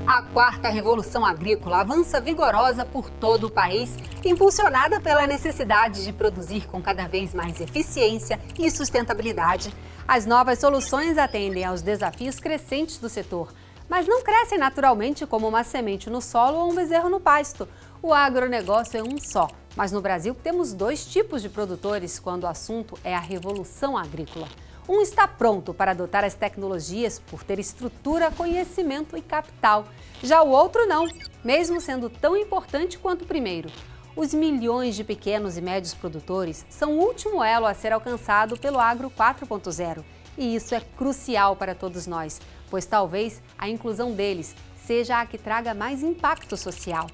A quarta revolução agrícola avança vigorosa por todo o país, impulsionada pela necessidade de produzir com cada vez mais eficiência e sustentabilidade. As novas soluções atendem aos desafios crescentes do setor, mas não crescem naturalmente como uma semente no solo ou um bezerro no pasto. O agronegócio é um só, mas no Brasil temos dois tipos de produtores quando o assunto é a revolução agrícola. Um está pronto para adotar as tecnologias por ter estrutura, conhecimento e capital. Já o outro não, mesmo sendo tão importante quanto o primeiro. Os milhões de pequenos e médios produtores são o último elo a ser alcançado pelo Agro 4.0. E isso é crucial para todos nós, pois talvez a inclusão deles seja a que traga mais impacto social.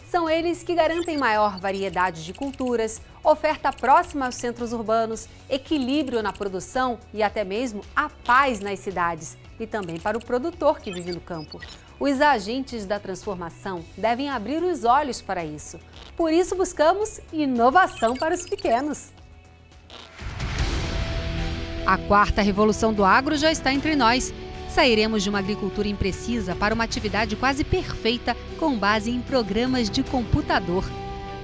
São eles que garantem maior variedade de culturas, oferta próxima aos centros urbanos, equilíbrio na produção e até mesmo a paz nas cidades, e também para o produtor que vive no campo. Os agentes da transformação devem abrir os olhos para isso. Por isso buscamos inovação para os pequenos. A quarta revolução do agro já está entre nós. Sairemos de uma agricultura imprecisa para uma atividade quase perfeita com base em programas de computador.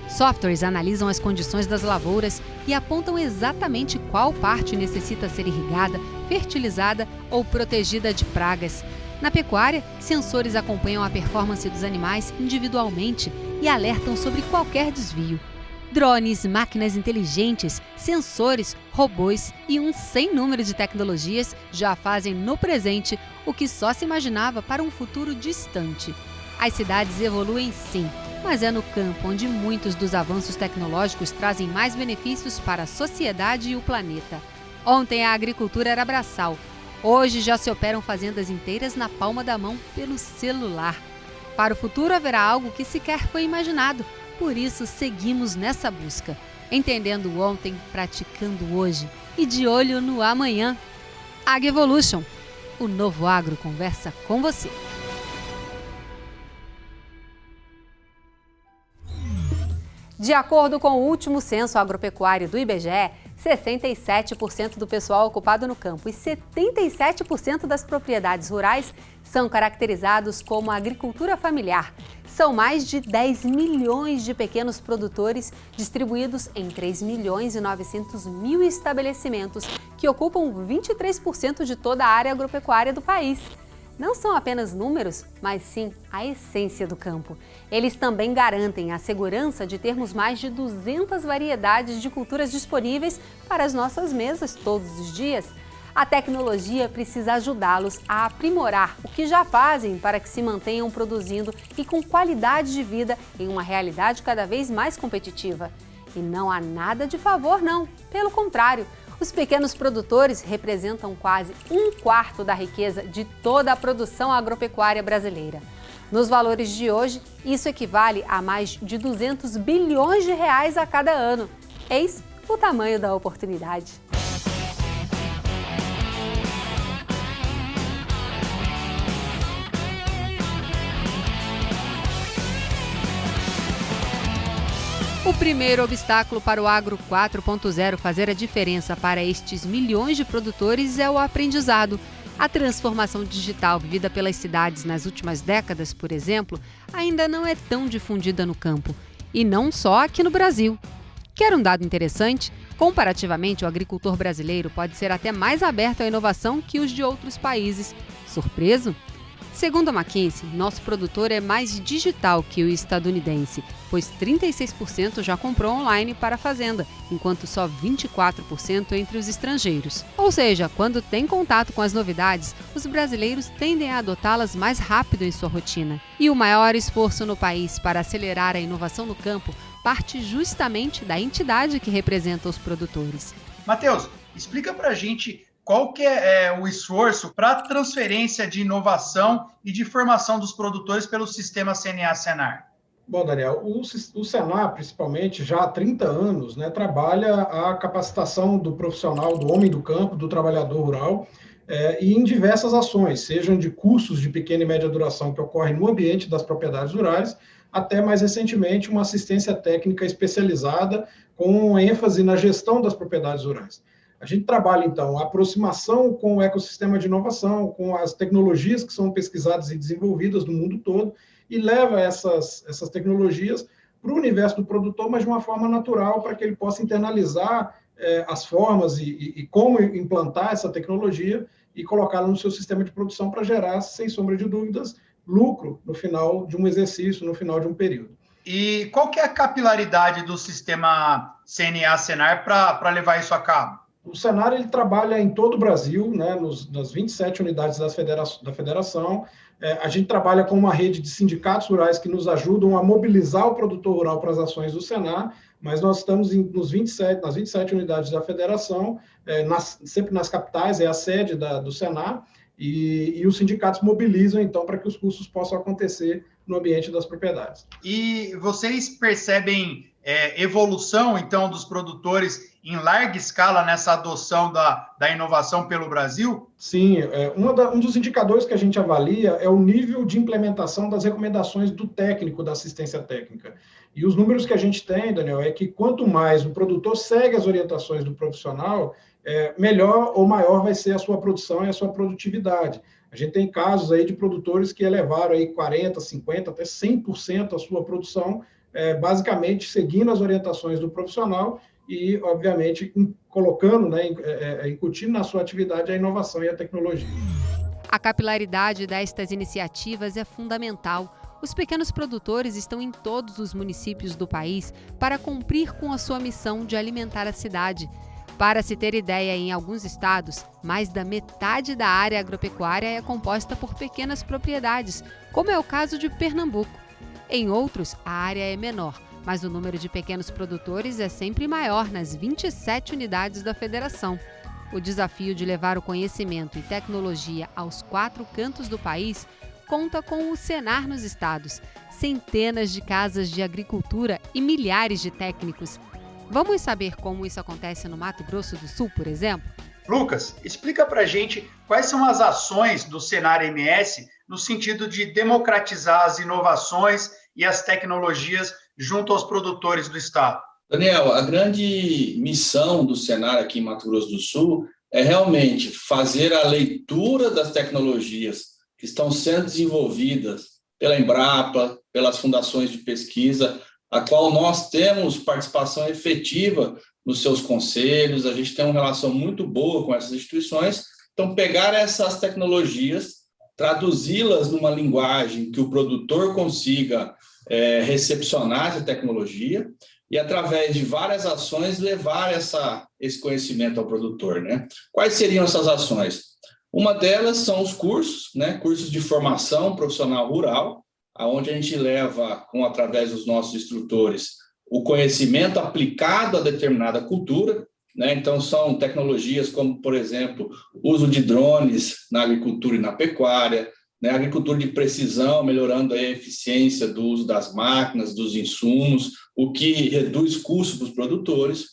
Softwares analisam as condições das lavouras e apontam exatamente qual parte necessita ser irrigada, fertilizada ou protegida de pragas. Na pecuária, sensores acompanham a performance dos animais individualmente e alertam sobre qualquer desvio. Drones, máquinas inteligentes, sensores, robôs e um sem número de tecnologias já fazem no presente o que só se imaginava para um futuro distante. As cidades evoluem sim, mas é no campo onde muitos dos avanços tecnológicos trazem mais benefícios para a sociedade e o planeta. Ontem a agricultura era braçal. Hoje já se operam fazendas inteiras na palma da mão pelo celular. Para o futuro haverá algo que sequer foi imaginado. Por isso, seguimos nessa busca, entendendo o ontem, praticando o hoje e de olho no amanhã. AgEvolution, o novo agro conversa com você. De acordo com o último censo agropecuário do IBGE, 67% do pessoal ocupado no campo e 77% das propriedades rurais são caracterizados como agricultura familiar. São mais de 10 milhões de pequenos produtores distribuídos em 3 milhões e 900 mil estabelecimentos que ocupam 23% de toda a área agropecuária do país. Não são apenas números, mas sim a essência do campo. Eles também garantem a segurança de termos mais de 200 variedades de culturas disponíveis para as nossas mesas todos os dias. A tecnologia precisa ajudá-los a aprimorar o que já fazem para que se mantenham produzindo e com qualidade de vida em uma realidade cada vez mais competitiva. E não há nada de favor, não. Pelo contrário, os pequenos produtores representam quase 1/4 da riqueza de toda a produção agropecuária brasileira. Nos valores de hoje, isso equivale a mais de 200 bilhões de reais a cada ano. Eis o tamanho da oportunidade. O primeiro obstáculo para o Agro 4.0 fazer a diferença para estes milhões de produtores é o aprendizado. A transformação digital vivida pelas cidades nas últimas décadas, por exemplo, ainda não é tão difundida no campo. E não só aqui no Brasil. Quer um dado interessante? Comparativamente, o agricultor brasileiro pode ser até mais aberto à inovação que os de outros países. Surpreso? Segundo a McKinsey, nosso produtor é mais digital que o estadunidense, pois 36% já comprou online para a fazenda, enquanto só 24% entre os estrangeiros. Ou seja, quando tem contato com as novidades, os brasileiros tendem a adotá-las mais rápido em sua rotina. E o maior esforço no país para acelerar a inovação no campo parte justamente da entidade que representa os produtores. Matheus, explica para a gente qual que é o esforço para a transferência de inovação e de formação dos produtores pelo sistema CNA-Senar? Bom, Daniel, o Senar, principalmente, já há 30 anos, né, trabalha a capacitação do profissional, do homem do campo, do trabalhador rural, e em diversas ações, sejam de cursos de pequena e média duração que ocorrem no ambiente das propriedades rurais, até mais recentemente uma assistência técnica especializada com ênfase na gestão das propriedades rurais. A gente trabalha, então, a aproximação com o ecossistema de inovação, com as tecnologias que são pesquisadas e desenvolvidas no mundo todo, e leva essas tecnologias para o universo do produtor, mas de uma forma natural, para que ele possa internalizar as formas e como implantar essa tecnologia e colocá-la no seu sistema de produção para gerar, sem sombra de dúvidas, lucro no final de um exercício, no final de um período. E qual que é a capilaridade do sistema CNA-Senar para levar isso a cabo? O Senar ele trabalha em todo o Brasil, né, nas 27 unidades da federação. A gente trabalha com uma rede de sindicatos rurais que nos ajudam a mobilizar o produtor rural para as ações do Senar, mas nós estamos nas 27 unidades da federação, sempre nas capitais, é a sede do Senar, e os sindicatos mobilizam, então, para que os cursos possam acontecer no ambiente das propriedades. E vocês percebem evolução, então, dos produtores em larga escala nessa adoção da inovação pelo Brasil? Sim, um dos indicadores que a gente avalia é o nível de implementação das recomendações do técnico da assistência técnica. E os números que a gente tem, Daniel, é que quanto mais o produtor segue as orientações do profissional, melhor ou maior vai ser a sua produção e a sua produtividade. A gente tem casos aí de produtores que elevaram aí 40%, 50%, até 100% a sua produção, basicamente seguindo as orientações do profissional e, obviamente, colocando, incutindo na sua atividade a inovação e a tecnologia. A capilaridade destas iniciativas é fundamental. Os pequenos produtores estão em todos os municípios do país para cumprir com a sua missão de alimentar a cidade. Para se ter ideia, em alguns estados, mais da metade da área agropecuária é composta por pequenas propriedades, como é o caso de Pernambuco. Em outros, a área é menor, mas o número de pequenos produtores é sempre maior nas 27 unidades da federação. O desafio de levar o conhecimento e tecnologia aos 4 cantos do país conta com o Senar nos estados, centenas de casas de agricultura e milhares de técnicos. Vamos saber como isso acontece no Mato Grosso do Sul, por exemplo? Lucas, explica para a gente quais são as ações do Senar MS no sentido de democratizar as inovações e as tecnologias junto aos produtores do estado. Daniel, a grande missão do Senar aqui em Mato Grosso do Sul é realmente fazer a leitura das tecnologias que estão sendo desenvolvidas pela Embrapa, pelas fundações de pesquisa, a qual nós temos participação efetiva nos seus conselhos, a gente tem uma relação muito boa com essas instituições. Então, pegar essas tecnologias, traduzi-las numa linguagem que o produtor consiga recepcionar essa tecnologia e, através de várias ações, levar esse conhecimento ao produtor, né? Quais seriam essas ações? Uma delas são os cursos, né? Cursos de formação profissional rural, onde a gente leva, através dos nossos instrutores, o conhecimento aplicado a determinada cultura, né? Então, são tecnologias como, por exemplo, o uso de drones na agricultura e na pecuária, né? Agricultura de precisão, melhorando a eficiência do uso das máquinas, dos insumos, o que reduz custos para os produtores.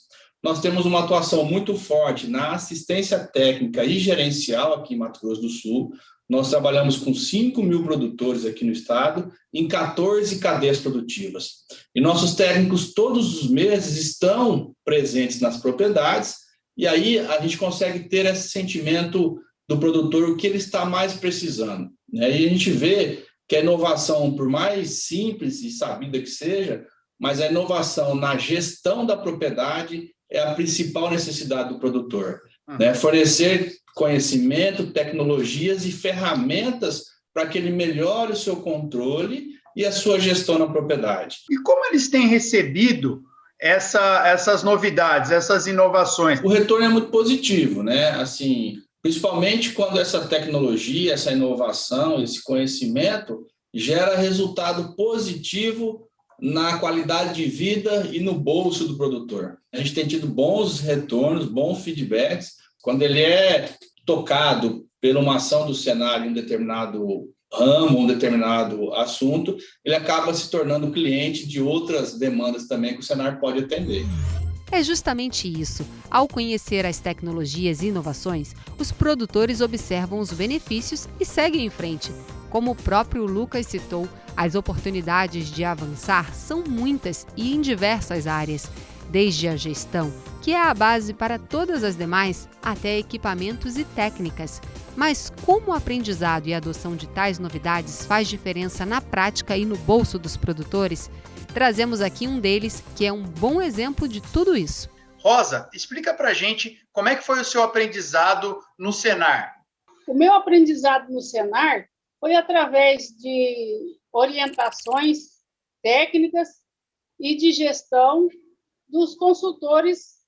Nós temos uma atuação muito forte na assistência técnica e gerencial aqui em Mato Grosso do Sul. Nós trabalhamos com 5.000 produtores aqui no estado, em 14 cadeias produtivas. E nossos técnicos, todos os meses, estão presentes nas propriedades, e aí a gente consegue ter esse sentimento do produtor, o que ele está mais precisando, né? E a gente vê que a inovação, por mais simples e sabida que seja, mas a inovação na gestão da propriedade é a principal necessidade do produtor, né? Fornecer conhecimento, tecnologias e ferramentas para que ele melhore o seu controle e a sua gestão na propriedade. E como eles têm recebido essas novidades, essas inovações? O retorno é muito positivo, né? Assim, principalmente quando essa tecnologia, essa inovação, esse conhecimento gera resultado positivo na qualidade de vida e no bolso do produtor. A gente tem tido bons retornos, bons feedbacks, quando ele é tocado por uma ação do Senar em um determinado ramo, um determinado assunto, ele acaba se tornando cliente de outras demandas também que o Senar pode atender. É justamente isso. Ao conhecer as tecnologias e inovações, os produtores observam os benefícios e seguem em frente. Como o próprio Lucas citou, as oportunidades de avançar são muitas e em diversas áreas, desde a gestão, que é a base para todas as demais, até equipamentos e técnicas. Mas como o aprendizado e a adoção de tais novidades faz diferença na prática e no bolso dos produtores, trazemos aqui um deles que é um bom exemplo de tudo isso. Rosa, explica para a gente como é que foi o seu aprendizado no Senar. O meu aprendizado no Senar foi através de orientações técnicas e de gestão dos consultores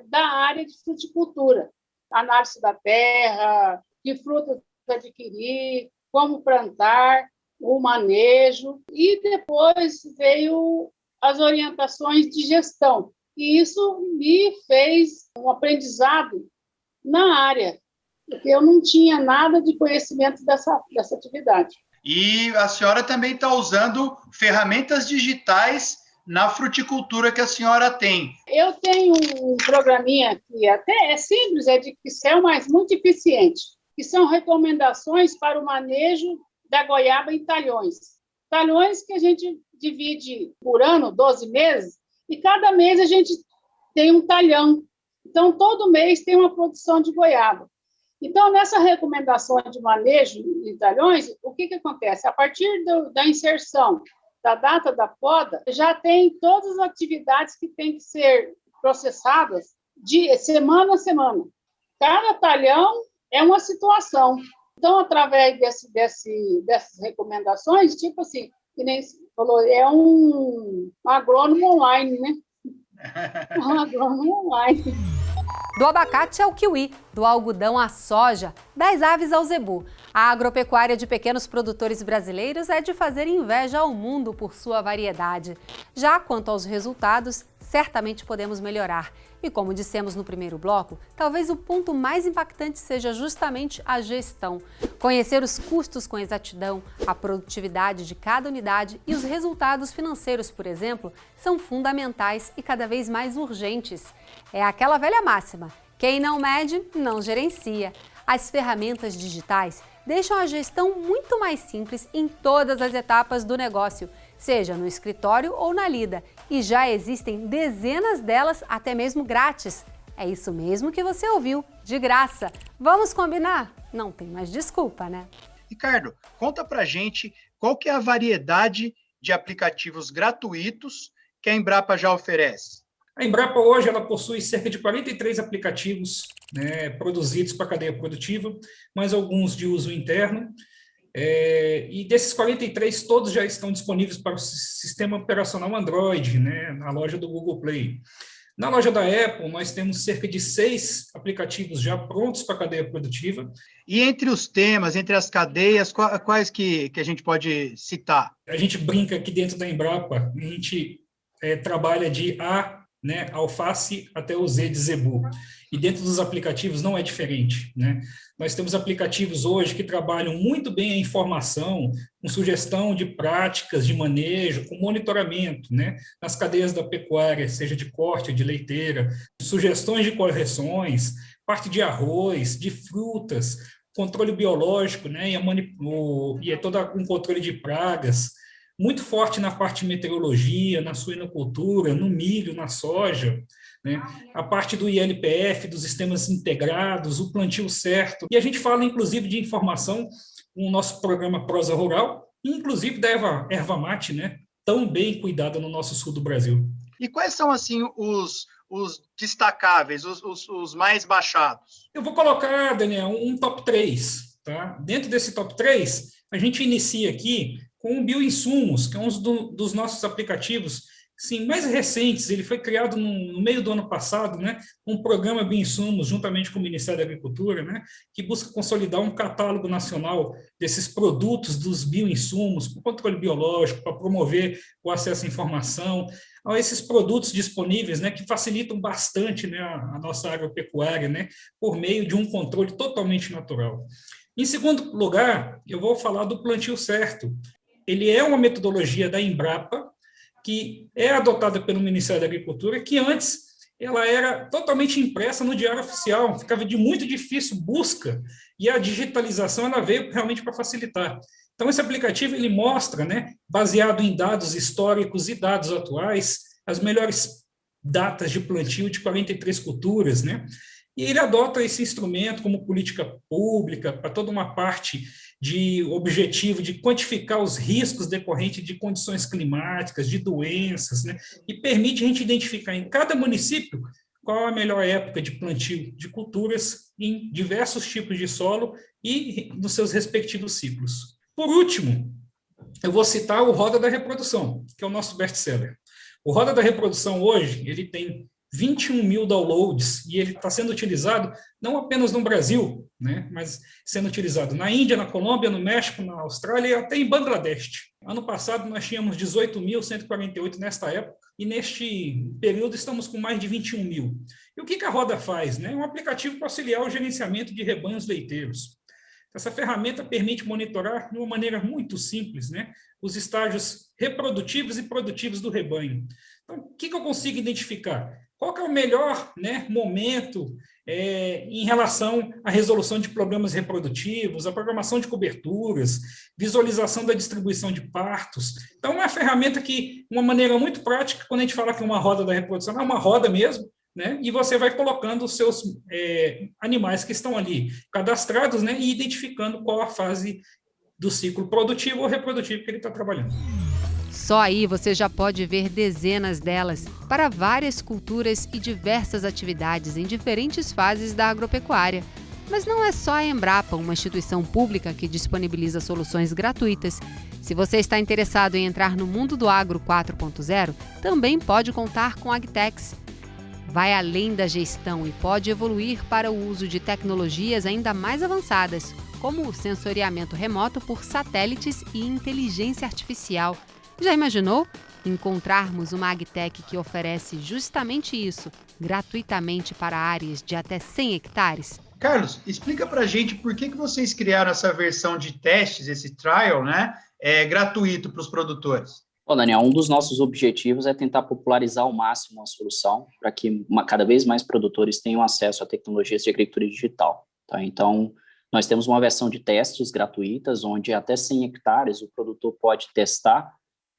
da área de fruticultura, análise da terra, que frutas adquirir, como plantar, o manejo, e depois veio as orientações de gestão. E isso me fez um aprendizado na área, porque eu não tinha nada de conhecimento dessa atividade. E a senhora também está usando ferramentas digitais na fruticultura que a senhora tem. Eu tenho um programinha que até é simples, é de Excel, mas muito eficiente, que são recomendações para o manejo da goiaba em talhões. Talhões que a gente divide por ano, 12 meses, e cada mês a gente tem um talhão. Então, todo mês tem uma produção de goiaba. Então, nessa recomendação de manejo em talhões, o que acontece? A partir da inserção da data da poda, já tem todas as atividades que têm que ser processadas de semana a semana. Cada talhão é uma situação. Então, através dessas recomendações, tipo assim, que nem você falou, é um agrônomo online, né? Um agrônomo online. Do abacate ao kiwi, do algodão à soja, das aves ao zebu. A agropecuária de pequenos produtores brasileiros é de fazer inveja ao mundo por sua variedade. Já quanto aos resultados, certamente podemos melhorar. E como dissemos no primeiro bloco, talvez o ponto mais impactante seja justamente a gestão. Conhecer os custos com exatidão, a produtividade de cada unidade e os resultados financeiros, por exemplo, são fundamentais e cada vez mais urgentes. É aquela velha máxima: quem não mede, não gerencia. As ferramentas digitais deixam a gestão muito mais simples em todas as etapas do negócio, seja no escritório ou na lida, e já existem dezenas delas até mesmo grátis. É isso mesmo que você ouviu, de graça. Vamos combinar? Não tem mais desculpa, né? Ricardo, conta pra gente qual que é a variedade de aplicativos gratuitos que a Embrapa já oferece. A Embrapa hoje ela possui cerca de 43 aplicativos, né, produzidos para a cadeia produtiva, mais alguns de uso interno. E desses 43, todos já estão disponíveis para o sistema operacional Android, né, na loja do Google Play. Na loja da Apple, nós temos cerca de 6 aplicativos já prontos para a cadeia produtiva. E entre os temas, entre as cadeias, quais que a gente pode citar? A gente brinca aqui dentro da Embrapa, a gente trabalha de A, né, alface até o Z de zebu. E dentro dos aplicativos não é diferente, né? Nós temos aplicativos hoje que trabalham muito bem a informação, com sugestão de práticas de manejo, com monitoramento, né? Nas cadeias da pecuária, seja de corte, de leiteira, sugestões de correções, parte de arroz, de frutas, controle biológico, né? E é todo um controle de pragas, muito forte na parte de meteorologia, na suinocultura, no milho, na soja, né? A parte do INPF, dos sistemas integrados, o plantio certo. E a gente fala, inclusive, de informação no nosso programa Prosa Rural, inclusive da erva mate, né? Tão bem cuidada no nosso sul do Brasil. E quais são, assim, os destacáveis, os mais baixados? Eu vou colocar, Daniel, um top 3. Tá? Dentro desse top 3, a gente inicia aqui com o Bioinsumos, que é um dos nossos aplicativos sim, mais recentes. Ele foi criado no meio do ano passado, né, um programa Bioinsumos, juntamente com o Ministério da Agricultura, né, que busca consolidar um catálogo nacional desses produtos dos bioinsumos, para o controle biológico, para promover o acesso à informação, a esses produtos disponíveis, né, que facilitam bastante, né, a nossa agropecuária, né, por meio de um controle totalmente natural. Em segundo lugar, eu vou falar do plantio certo. Ele é uma metodologia da Embrapa, que é adotada pelo Ministério da Agricultura, que antes ela era totalmente impressa no Diário Oficial, ficava de muito difícil busca, e a digitalização ela veio realmente para facilitar. Então, esse aplicativo ele mostra, né, baseado em dados históricos e dados atuais, as melhores datas de plantio de 43 culturas, né? E ele adota esse instrumento como política pública para toda uma parte de objetivo de quantificar os riscos decorrentes de condições climáticas, de doenças, né? E permite a gente identificar em cada município qual a melhor época de plantio de culturas em diversos tipos de solo e nos seus respectivos ciclos. Por último, eu vou citar o Roda da Reprodução, que é o nosso best-seller. O Roda da Reprodução hoje, ele tem 21 mil downloads e ele está sendo utilizado não apenas no Brasil, né, mas sendo utilizado na Índia, na Colômbia, no México, na Austrália e até em Bangladesh. Ano passado nós tínhamos 18.148 nesta época e neste período estamos com mais de 21 mil. E o que a Roda faz? Né? É um aplicativo para auxiliar o gerenciamento de rebanhos leiteiros. Essa ferramenta permite monitorar de uma maneira muito simples, né, os estágios reprodutivos e produtivos do rebanho. Então, o que eu consigo identificar? Qual que é o melhor, né, momento em relação à resolução de problemas reprodutivos, a programação de coberturas, visualização da distribuição de partos. Então, é uma ferramenta que, uma maneira muito prática, quando a gente fala que é uma roda da reprodução, é uma roda mesmo, né, e você vai colocando os seus animais que estão ali cadastrados, né, e identificando qual a fase do ciclo produtivo ou reprodutivo que ele está trabalhando. Só aí você já pode ver dezenas delas para várias culturas e diversas atividades em diferentes fases da agropecuária. Mas não é só a Embrapa, uma instituição pública que disponibiliza soluções gratuitas. Se você está interessado em entrar no mundo do agro 4.0, também pode contar com a Agtex. Vai além da gestão e pode evoluir para o uso de tecnologias ainda mais avançadas, como o sensoriamento remoto por satélites e inteligência artificial. Já imaginou? Encontrarmos uma Agtech que oferece justamente isso, gratuitamente para áreas de até 100 hectares? Carlos, explica para a gente por que vocês criaram essa versão de testes, esse trial, né, gratuito para os produtores. Bom, Daniel, um dos nossos objetivos é tentar popularizar ao máximo a solução para que cada vez mais produtores tenham acesso a tecnologias de agricultura digital. Tá? Então, nós temos uma versão de testes gratuitas, onde até 100 hectares o produtor pode testar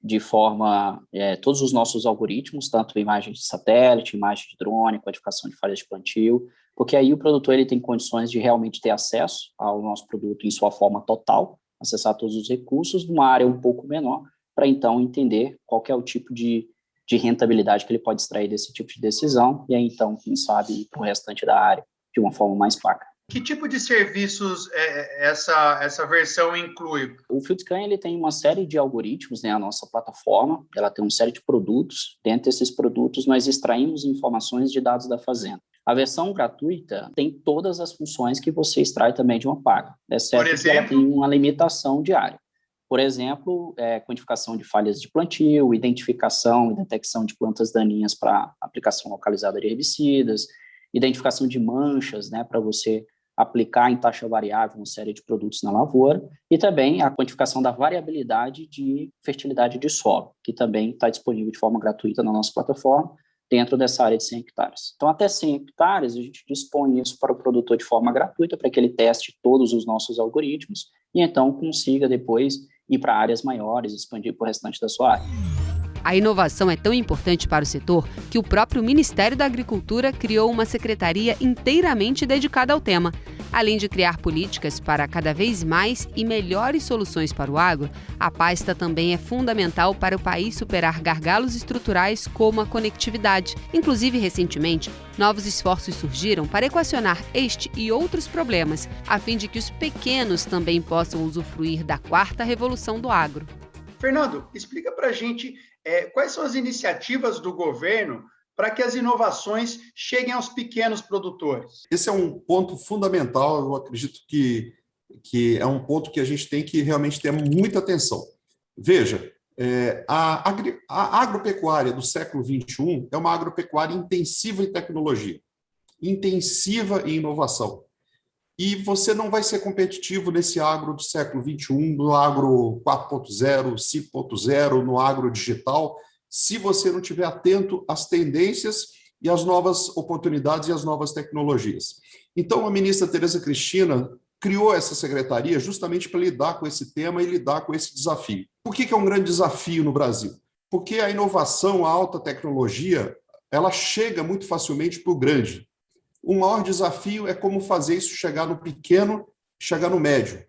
de forma, todos os nossos algoritmos, tanto imagem de satélite, imagem de drone, quantificação de falhas de plantio, porque aí o produtor ele tem condições de realmente ter acesso ao nosso produto em sua forma total, acessar todos os recursos numa área um pouco menor, para então entender qual que é o tipo de rentabilidade que ele pode extrair desse tipo de decisão, e aí então, quem sabe, ir para o restante da área de uma forma mais paga. Que tipo de serviços essa versão inclui? O FieldScan ele tem uma série de algoritmos, né, a nossa plataforma, ela tem uma série de produtos. Dentro desses produtos, nós extraímos informações de dados da fazenda. A versão gratuita tem todas as funções que você extrai também de uma paga, exceto que ela tem uma limitação diária. Por exemplo, quantificação de falhas de plantio, identificação e detecção de plantas daninhas para aplicação localizada de herbicidas, identificação de manchas, né, para você aplicar em taxa variável uma série de produtos na lavoura, e também a quantificação da variabilidade de fertilidade de solo, que também está disponível de forma gratuita na nossa plataforma, dentro dessa área de 100 hectares. Então, até 100 hectares, a gente dispõe isso para o produtor de forma gratuita, para que ele teste todos os nossos algoritmos, e então consiga depois ir para áreas maiores, expandir para o restante da sua área. A inovação é tão importante para o setor que o próprio Ministério da Agricultura criou uma secretaria inteiramente dedicada ao tema. Além de criar políticas para cada vez mais e melhores soluções para o agro, a pasta também é fundamental para o país superar gargalos estruturais como a conectividade. Inclusive, recentemente, novos esforços surgiram para equacionar este e outros problemas, a fim de que os pequenos também possam usufruir da quarta revolução do agro. Fernando, explica para a gente quais são as iniciativas do governo para que as inovações cheguem aos pequenos produtores. Esse é um ponto fundamental, eu acredito que é um ponto que a gente tem que realmente ter muita atenção. Veja, a agropecuária do século XXI é uma agropecuária intensiva em tecnologia, intensiva em inovação. e você não vai ser competitivo nesse agro do século XXI, no agro 4.0, 5.0, no agro digital, se você não estiver atento às tendências e às novas oportunidades e às novas tecnologias. Então, a ministra Tereza Cristina criou essa secretaria justamente para lidar com esse tema e lidar com esse desafio. Por que é um grande desafio no Brasil? Porque a inovação, a alta tecnologia, ela chega muito facilmente para o grande. O maior desafio é como fazer isso chegar no pequeno, chegar no médio.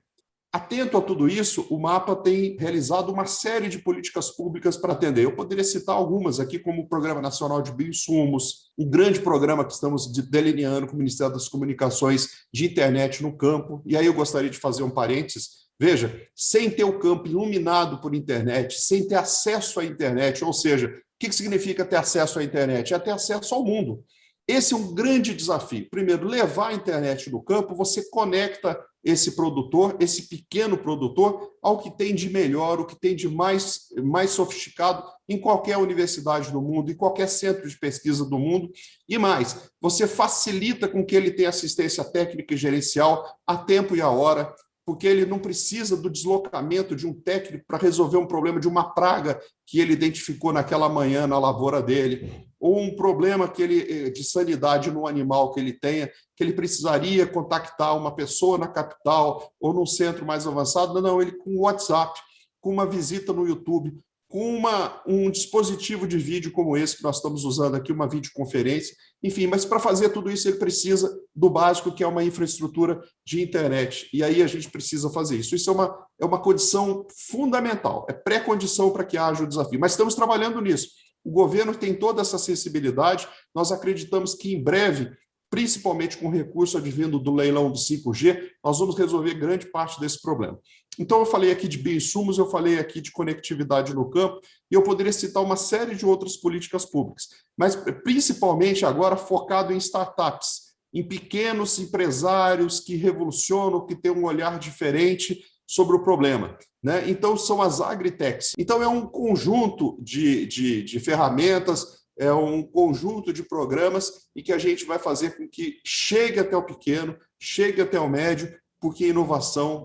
Atento a tudo isso, o MAPA tem realizado uma série de políticas públicas para atender. Eu poderia citar algumas aqui, como o Programa Nacional de Bioinsumos, um grande programa que estamos delineando com o Ministério das Comunicações de internet no campo. E aí eu gostaria de fazer um parênteses. Veja, sem ter o campo iluminado por internet, sem ter acesso à internet, ou seja, o que significa ter acesso à internet? É ter acesso ao mundo. Esse é um grande desafio. Primeiro, levar a internet no campo, você conecta esse produtor, esse pequeno produtor, ao que tem de melhor, o que tem de mais sofisticado em qualquer universidade do mundo, em qualquer centro de pesquisa do mundo. E mais, você facilita com que ele tenha assistência técnica e gerencial a tempo e a hora, porque ele não precisa do deslocamento de um técnico para resolver um problema de uma praga que ele identificou naquela manhã na lavoura dele, ou um problema de sanidade no animal que ele tenha, que ele precisaria contactar uma pessoa na capital ou num centro mais avançado. Não, ele com o WhatsApp, com uma visita no YouTube, com um dispositivo de vídeo como esse que nós estamos usando aqui, uma videoconferência, enfim, mas para fazer tudo isso ele precisa do básico, que é uma infraestrutura de internet, e aí a gente precisa fazer isso. Isso é uma condição fundamental, é pré-condição para que haja o desafio, mas estamos trabalhando nisso. O governo tem toda essa sensibilidade, nós acreditamos que em breve, principalmente com o recurso advindo do leilão do 5G, nós vamos resolver grande parte desse problema. Então, eu falei aqui de bioinsumos, eu falei aqui de conectividade no campo, e eu poderia citar uma série de outras políticas públicas, mas principalmente agora focado em startups, em pequenos empresários que revolucionam, que têm um olhar diferente sobre o problema, né? Então, são as agritechs. Então, é um conjunto de ferramentas, é um conjunto de programas e que a gente vai fazer com que chegue até o pequeno, chegue até o médio, porque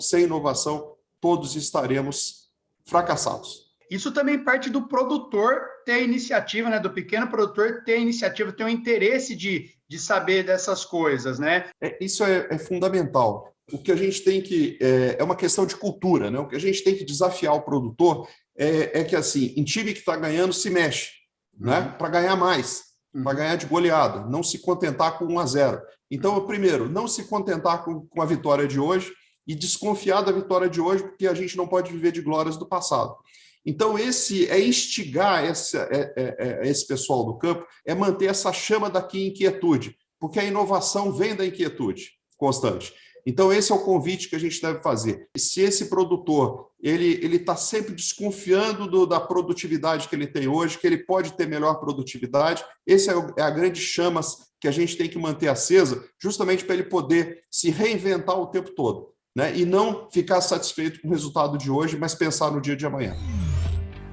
sem inovação, todos estaremos fracassados. Isso também parte do produtor ter a iniciativa, né? Do pequeno produtor ter a iniciativa, ter o interesse de saber dessas coisas, né? Isso é fundamental. O que a gente tem que... É uma questão de cultura, né? O que a gente tem que desafiar o produtor é que, assim, em time que está ganhando, se mexe, né? Para ganhar mais, para ganhar de goleada, não se contentar com 1-0. Então, primeiro, não se contentar com a vitória de hoje e desconfiar da vitória de hoje, porque a gente não pode viver de glórias do passado. Então, instigar esse pessoal do campo, é manter essa chama daqui em inquietude, porque a inovação vem da inquietude constante. Então, esse é o convite que a gente deve fazer. Se esse produtor ele está sempre desconfiando da produtividade que ele tem hoje, que ele pode ter melhor produtividade, essa é a grande chama que a gente tem que manter acesa, justamente para ele poder se reinventar o tempo todo, né? E não ficar satisfeito com o resultado de hoje, mas pensar no dia de amanhã.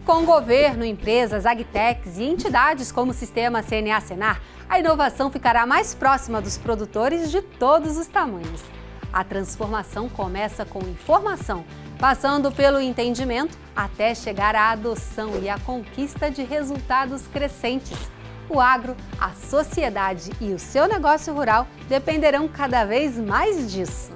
Com o governo, empresas, agtechs e entidades como o Sistema CNA-Senar, a inovação ficará mais próxima dos produtores de todos os tamanhos. A transformação começa com informação, passando pelo entendimento até chegar à adoção e à conquista de resultados crescentes. O agro, a sociedade e o seu negócio rural dependerão cada vez mais disso.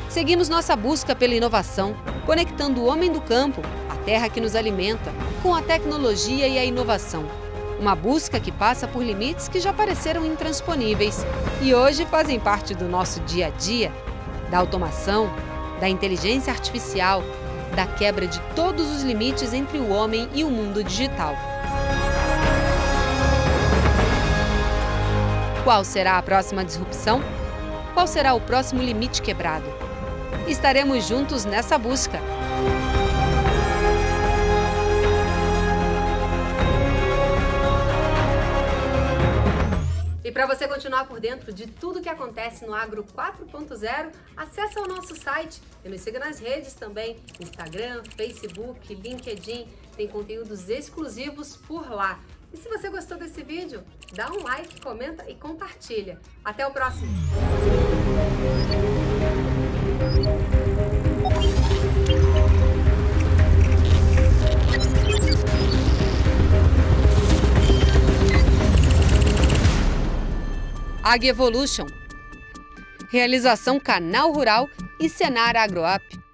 Seguimos nossa busca pela inovação, conectando o homem do campo, a terra que nos alimenta, com a tecnologia e a inovação. Uma busca que passa por limites que já pareceram intransponíveis e hoje fazem parte do nosso dia a dia, da automação, da inteligência artificial, da quebra de todos os limites entre o homem e o mundo digital. Qual será a próxima disrupção? Qual será o próximo limite quebrado? Estaremos juntos nessa busca. E para você continuar por dentro de tudo que acontece no Agro 4.0, acesse o nosso site e nos siga nas redes também, Instagram, Facebook, LinkedIn, tem conteúdos exclusivos por lá. E se você gostou desse vídeo, dá um like, comenta e compartilha. Até o próximo! AgEvolution. Realização Canal Rural e Senar Agroap.